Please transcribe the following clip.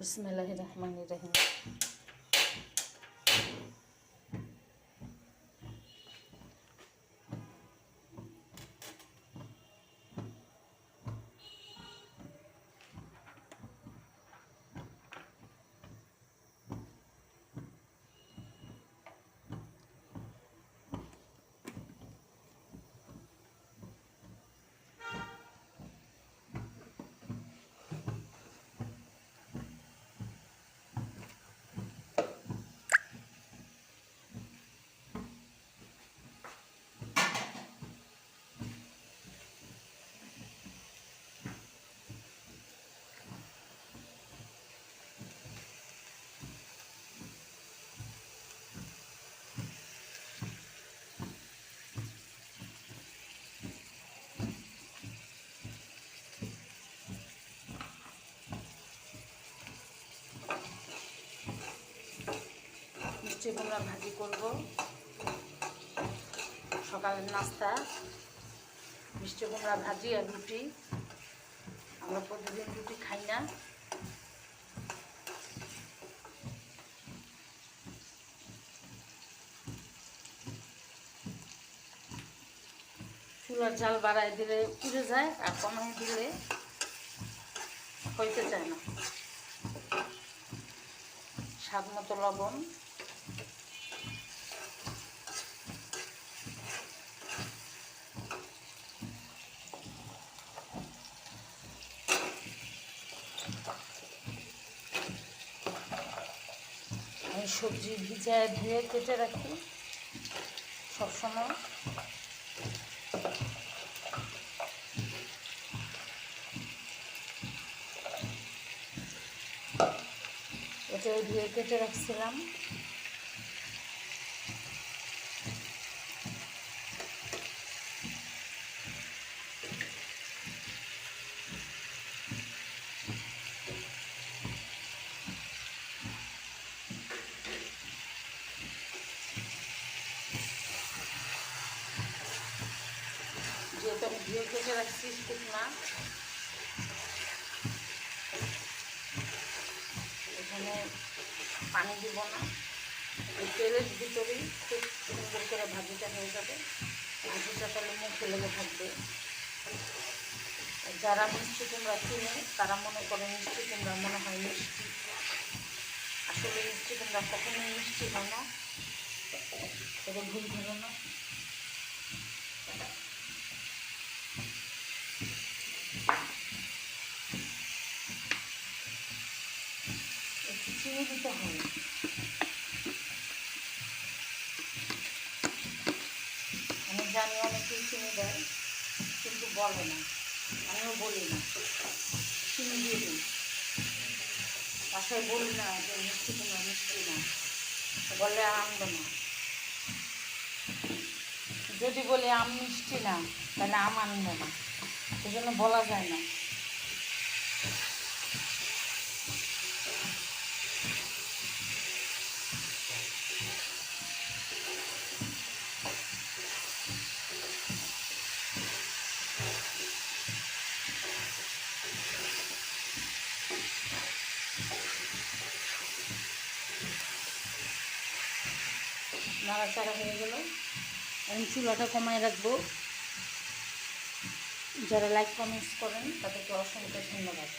বিসমিল্লাহির রহমানির রহিম। মিষ্টি কুমড়া ভাজি করব। সকালের নাস্তা মিষ্টি কুমড়া ভাজি আর রুটি। আমরা প্রতিদিন রুটি খাই না। চুলার জাল বাড়ায় দিলে পুড়ে যায়, আর কমাই দিলে হইতে চায় না। স্বাদ মতো লবণ, আমি সবজি ভিজায় ধুয়ে কেটে রাখি সবসময়। এটাও ধুয়ে কেটে রাখছিলাম। যেহেতু আমি ধুয়ে কেটে রাখছি শুকনা, এখানে পানি দিব না। এই তেলের ভিতরেই খুব সুন্দর করে ভাজিটা হয়ে যাবে। ভাজিটা তাহলে মুখে লেগে থাকবে। যারা মিষ্টি কুমড়া কিনে তারা মনে করে মিষ্টি কুমড়া মনে হয় মিষ্টি। আসলে মিষ্টি কুমড়া কখনোই মিষ্টি হয় না, এটা ভুল ধারণা। একটু চিনি দিতে হবে। আমি জানি অনেকেই চিনি দেয়, কিন্তু বলে না, আমিও বলি না। চিনি দিয়ে দিই, বাসায় বলি না যে মিষ্টি কুমড়া মিষ্টি না, বলে আনবে না। যদি বলি আম মিষ্টি না, তাহলে আম আনবে না, সেই জন্য বলা যায় না। নাড়াচাড়া হয়ে গেল, আমি চুলাটা কমায় রাখবো। যারা লাইক কমেন্টস করেন তাদেরকে অসংখ্য ধন্যবাদ।